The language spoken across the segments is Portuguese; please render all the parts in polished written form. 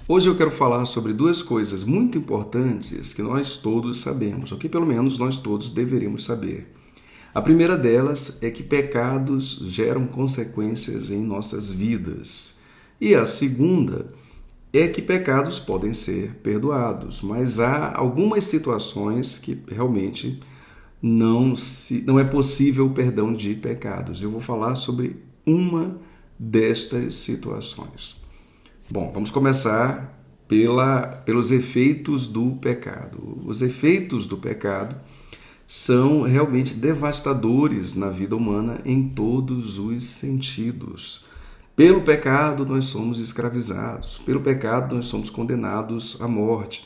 Hoje eu quero falar sobre duas coisas muito importantes que nós todos sabemos, ou que pelo menos nós todos deveríamos saber. A primeira delas é que pecados geram consequências em nossas vidas. E a segunda é que pecados podem ser perdoados, mas há algumas situações que realmente não é possível o perdão de pecados. Eu vou falar sobre uma destas situações. Bom, vamos começar pelos efeitos do pecado. Os efeitos do pecado são realmente devastadores na vida humana em todos os sentidos. Pelo pecado nós somos escravizados, pelo pecado nós somos condenados à morte,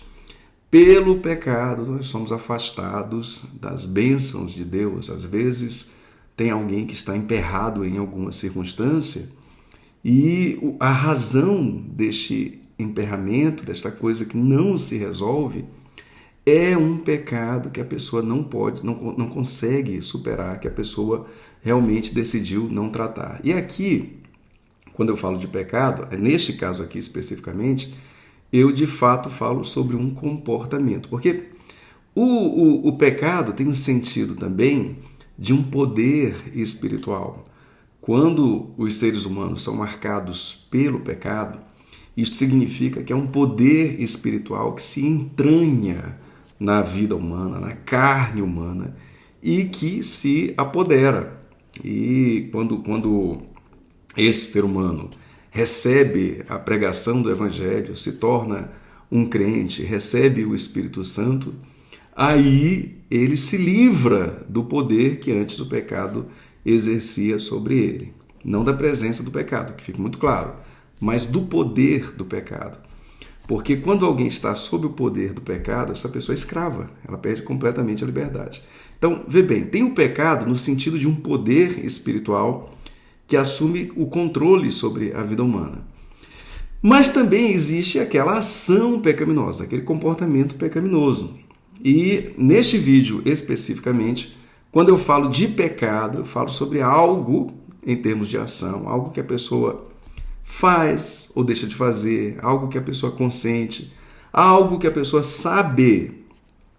pelo pecado nós somos afastados das bênçãos de Deus. Às vezes tem alguém que está emperrado em alguma circunstância e a razão deste emperramento, desta coisa que não se resolve, é um pecado que a pessoa não consegue superar, que a pessoa realmente decidiu não tratar. E aqui, quando eu falo de pecado, neste caso aqui especificamente, eu de fato falo sobre um comportamento, porque o pecado tem um sentido também de um poder espiritual. Quando os seres humanos são marcados pelo pecado, isso significa que é um poder espiritual que se entranha na vida humana, na carne humana, e que se apodera. E quando este ser humano recebe a pregação do Evangelho, se torna um crente, recebe o Espírito Santo, aí ele se livra do poder que antes o pecado exercia sobre ele. Não da presença do pecado, que fique muito claro, mas do poder do pecado. Porque quando alguém está sob o poder do pecado, essa pessoa é escrava, ela perde completamente a liberdade. Então, vê bem, tem o pecado no sentido de um poder espiritual que assume o controle sobre a vida humana. Mas também existe aquela ação pecaminosa, aquele comportamento pecaminoso. E neste vídeo especificamente, quando eu falo de pecado, eu falo sobre algo em termos de ação, algo que a pessoa faz ou deixa de fazer, algo que a pessoa consente, algo que a pessoa sabe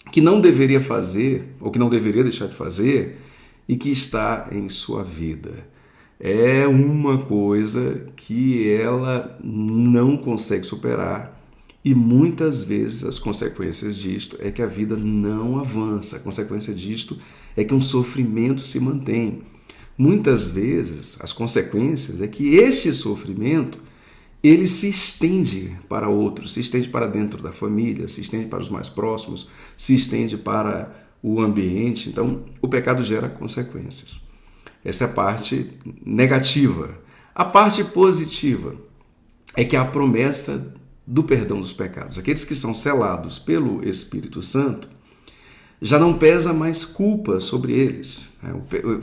que não deveria fazer ou que não deveria deixar de fazer e que está em sua vida. É uma coisa que ela não consegue superar e muitas vezes as consequências disto é que a vida não avança. A consequência disto é que um sofrimento se mantém. Muitas vezes as consequências é que este sofrimento ele se estende para outros, se estende para dentro da família, se estende para os mais próximos, se estende para o ambiente. Então, o pecado gera consequências. Essa é a parte negativa. A parte positiva é que há a promessa do perdão dos pecados. Aqueles que são selados pelo Espírito Santo, já não pesa mais culpa sobre eles.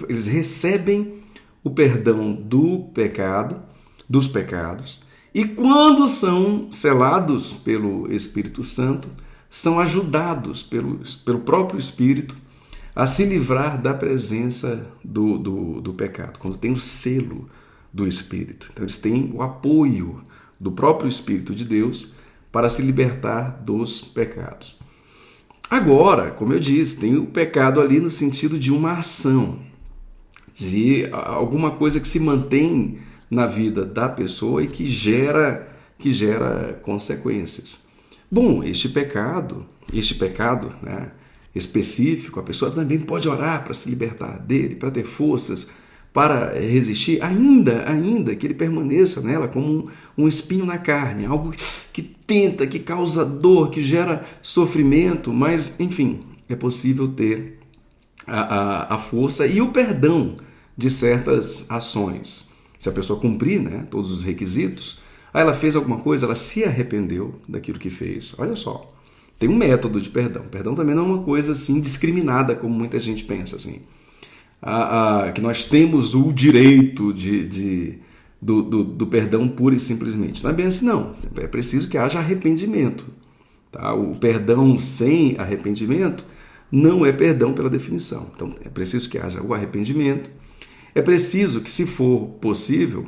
Eles recebem o perdão do pecado, dos pecados, e quando são selados pelo Espírito Santo, são ajudados pelo próprio Espírito a se livrar da presença do pecado, quando tem o selo do Espírito. Então eles têm o apoio do próprio Espírito de Deus para se libertar dos pecados. Agora, como eu disse, tem o pecado ali no sentido de uma ação, de alguma coisa que se mantém na vida da pessoa e que gera consequências. Bom, este pecado, né, específico, a pessoa também pode orar para se libertar dele, para ter forças, para resistir, ainda que ele permaneça nela como um espinho na carne, algo que tenta, que causa dor, que gera sofrimento, mas, enfim, é possível ter a força e o perdão de certas ações. Se a pessoa cumprir, né, todos os requisitos, aí ela fez alguma coisa, ela se arrependeu daquilo que fez. Olha só, tem um método de perdão. Perdão também não é uma coisa assim discriminada, como muita gente pensa, assim. Que nós temos o direito do perdão pura e simplesmente. Não é bem assim, não. É preciso que haja arrependimento. Tá? O perdão sem arrependimento não é perdão pela definição. Então, é preciso que haja o arrependimento. É preciso que, se for possível...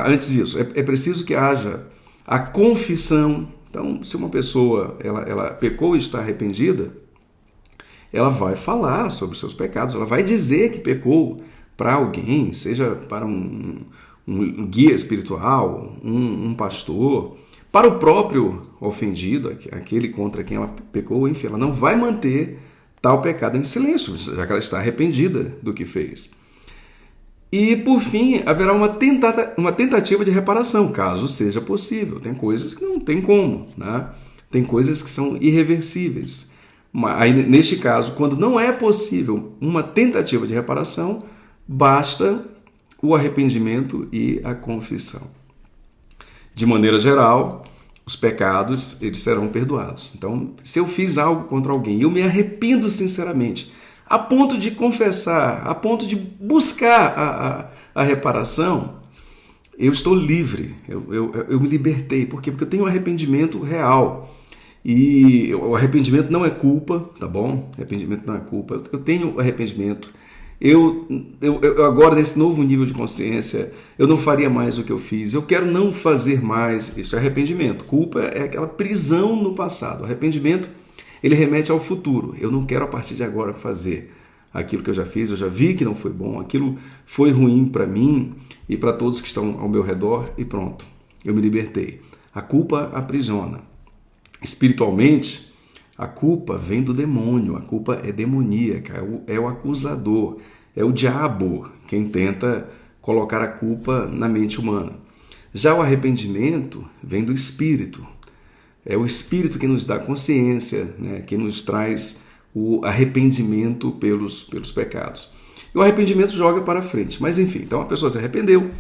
Antes disso, é preciso que haja A confissão. Então, se uma pessoa ela pecou e está arrependida, ela vai falar sobre os seus pecados, ela vai dizer que pecou para alguém, seja para um guia espiritual, um pastor, para o próprio ofendido, aquele contra quem ela pecou, enfim, ela não vai manter tal pecado em silêncio, já que ela está arrependida do que fez. E, por fim, haverá uma tentativa de reparação, caso seja possível. Tem coisas que não tem como, né? Tem coisas que são irreversíveis. Aí, neste caso, quando não é possível uma tentativa de reparação, basta o arrependimento e a confissão. De maneira geral, os pecados eles serão perdoados. Então, se eu fiz algo contra alguém e eu me arrependo sinceramente, a ponto de confessar, a ponto de buscar a reparação, eu estou livre, eu me libertei. Por quê? Porque eu tenho um arrependimento real. E o arrependimento não é culpa, tá bom? Arrependimento não é culpa. Eu tenho arrependimento. Eu agora, nesse novo nível de consciência, eu não faria mais o que eu fiz. Eu quero não fazer mais. Isso é arrependimento. Culpa é aquela prisão no passado. Arrependimento, ele remete ao futuro. Eu não quero, a partir de agora, fazer aquilo que eu já fiz. Eu já vi que não foi bom. Aquilo foi ruim para mim e para todos que estão ao meu redor. E pronto, eu me libertei. A culpa aprisiona. Espiritualmente, a culpa vem do demônio, a culpa é demoníaca, é o acusador, é o diabo quem tenta colocar a culpa na mente humana. Já o arrependimento vem do Espírito, é o Espírito que nos dá consciência, né, que nos traz o arrependimento pelos pecados. E o arrependimento joga para frente, mas enfim, então a pessoa se arrependeu,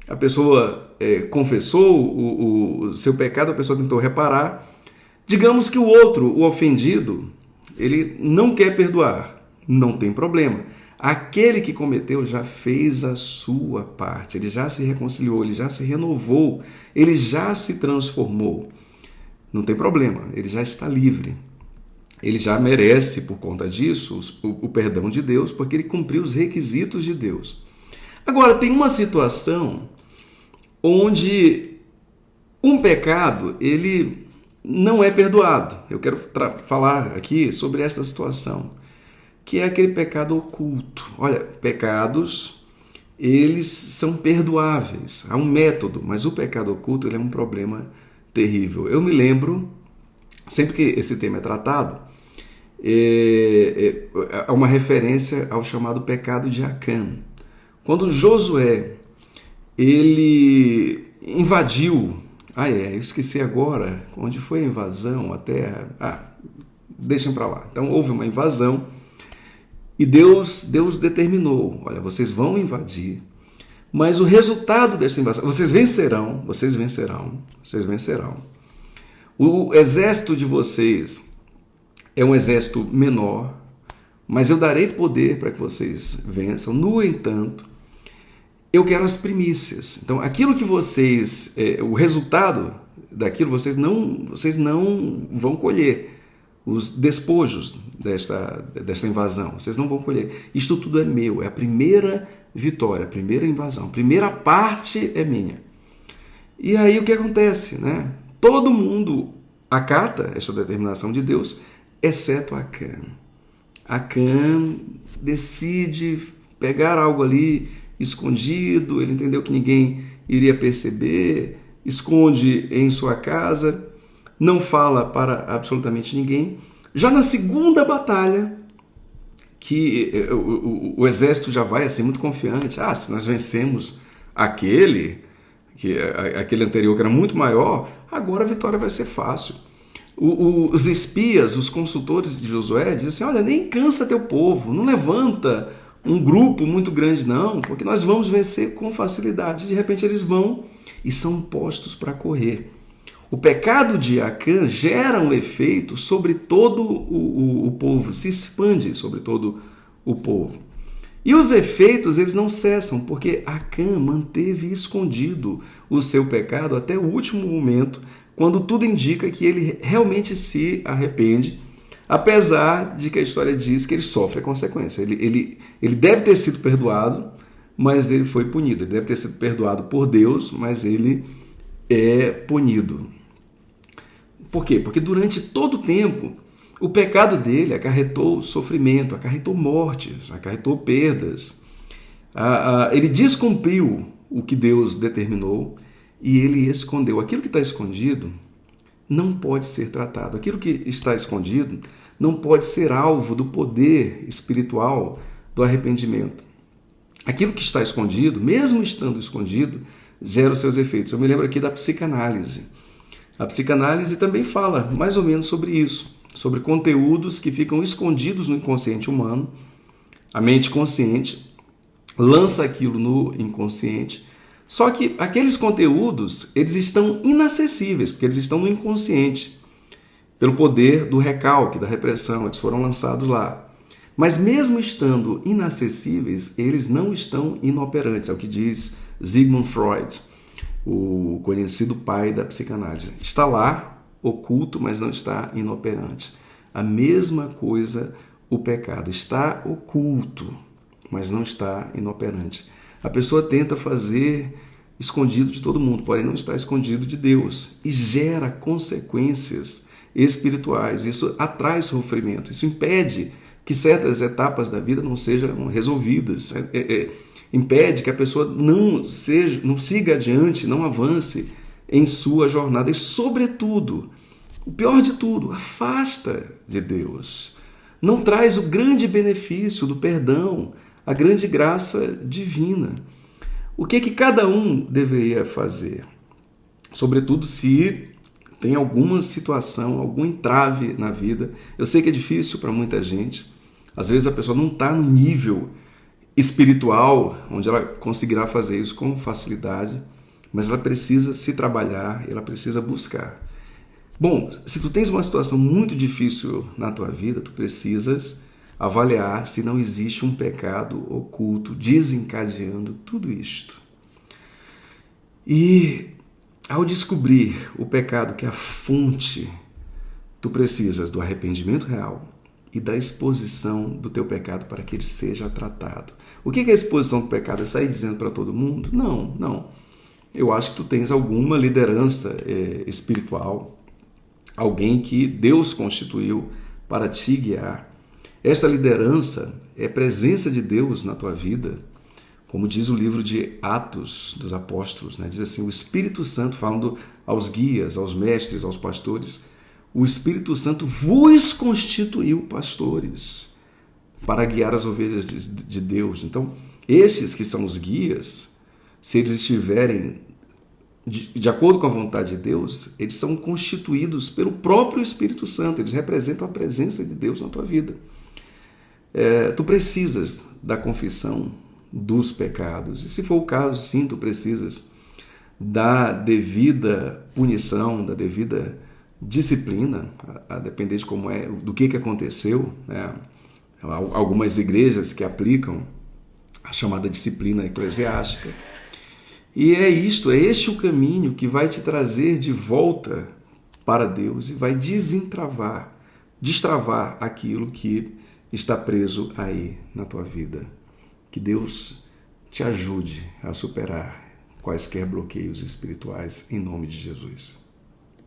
a pessoa confessou o seu pecado, a pessoa tentou reparar. Digamos que o outro, o ofendido, ele não quer perdoar, não tem problema. Aquele que cometeu já fez a sua parte, ele já se reconciliou, ele já se renovou, ele já se transformou. Não tem problema, ele já está livre. Ele já merece, por conta disso, o perdão de Deus, porque ele cumpriu os requisitos de Deus. Agora, tem uma situação onde um pecado, ele não é perdoado. Eu quero falar aqui sobre essa situação, que é aquele pecado oculto. Olha, pecados, eles são perdoáveis. Há um método, mas o pecado oculto ele é um problema terrível. Eu me lembro, sempre que esse tema é tratado, há uma referência ao chamado pecado de Acã. Quando Josué, ele invadiu... eu esqueci agora onde foi a invasão, a terra. Deixem para lá. Então houve uma invasão e Deus determinou, olha, vocês vão invadir, mas o resultado dessa invasão, vocês vencerão. O exército de vocês é um exército menor, mas eu darei poder para que vocês vençam. No entanto, eu quero as primícias. Então, aquilo que vocês, o resultado daquilo, vocês não vão colher. Os despojos desta invasão, vocês não vão colher. Isto tudo é meu, é a primeira vitória, a primeira invasão, a primeira parte é minha. E aí o que acontece, né? Todo mundo acata esta determinação de Deus, exceto Acã. Acã decide pegar algo ali escondido, ele entendeu que ninguém iria perceber, esconde em sua casa, não fala para absolutamente ninguém. Já na segunda batalha, que o exército já vai assim muito confiante, se nós vencemos aquele anterior que era muito maior, agora a vitória vai ser fácil. Os espias, os consultores de Josué dizem assim, olha, nem cansa teu povo, não levanta um grupo muito grande não, porque nós vamos vencer com facilidade. De repente eles vão e são postos para correr. O pecado de Acã gera um efeito sobre todo o povo, se expande sobre todo o povo. E os efeitos eles não cessam, porque Acã manteve escondido o seu pecado até o último momento, quando tudo indica que ele realmente se arrepende, apesar de que a história diz que ele sofre a consequência. Ele deve ter sido perdoado, mas ele foi punido. Ele deve ter sido perdoado por Deus, mas ele é punido. Por quê? Porque durante todo o tempo, o pecado dele acarretou sofrimento, acarretou mortes, acarretou perdas. Ele descumpriu o que Deus determinou e ele escondeu. Aquilo que está escondido não pode ser tratado. Aquilo que está escondido não pode ser alvo do poder espiritual do arrependimento. Aquilo que está escondido, mesmo estando escondido, gera os seus efeitos. Eu me lembro aqui da psicanálise. A psicanálise também fala mais ou menos sobre isso, sobre conteúdos que ficam escondidos no inconsciente humano. A mente consciente lança aquilo no inconsciente. Só que aqueles conteúdos, eles estão inacessíveis, porque eles estão no inconsciente, pelo poder do recalque, da repressão, eles foram lançados lá. Mas mesmo estando inacessíveis, eles não estão inoperantes, é o que diz Sigmund Freud, o conhecido pai da psicanálise. Está lá, oculto, mas não está inoperante. A mesma coisa o pecado, está oculto, mas não está inoperante. A pessoa tenta fazer escondido de todo mundo, porém não está escondido de Deus e gera consequências espirituais. Isso atrai sofrimento, isso impede que certas etapas da vida não sejam resolvidas, impede que a pessoa não siga adiante, não avance em sua jornada e, sobretudo, o pior de tudo, afasta de Deus. Não traz o grande benefício do perdão, a grande graça divina. O que cada um deveria fazer? Sobretudo se tem alguma situação, algum entrave na vida. Eu sei que é difícil para muita gente. Às vezes a pessoa não está no nível espiritual onde ela conseguirá fazer isso com facilidade, mas ela precisa se trabalhar, ela precisa buscar. Bom, se tu tens uma situação muito difícil na tua vida, tu precisas avaliar se não existe um pecado oculto desencadeando tudo isto. E ao descobrir o pecado que é a fonte, tu precisas do arrependimento real e da exposição do teu pecado para que ele seja tratado. O que é a exposição do pecado? É sair dizendo para todo mundo? Não. Eu acho que tu tens alguma liderança espiritual, alguém que Deus constituiu para te guiar. Esta liderança é presença de Deus na tua vida, como diz o livro de Atos dos Apóstolos, né? Diz assim, o Espírito Santo, falando aos guias, aos mestres, aos pastores, o Espírito Santo vos constituiu pastores para guiar as ovelhas de Deus. Então, estes que são os guias, se eles estiverem de acordo com a vontade de Deus, eles são constituídos pelo próprio Espírito Santo, eles representam a presença de Deus na tua vida. Tu precisas da confissão dos pecados, e se for o caso, sim, tu precisas da devida punição, da devida disciplina, a depender de como é, do que aconteceu, né? Algumas igrejas que aplicam a chamada disciplina eclesiástica. E é este o caminho que vai te trazer de volta para Deus e vai destravar aquilo que está preso aí na tua vida. Que Deus te ajude a superar quaisquer bloqueios espirituais em nome de Jesus.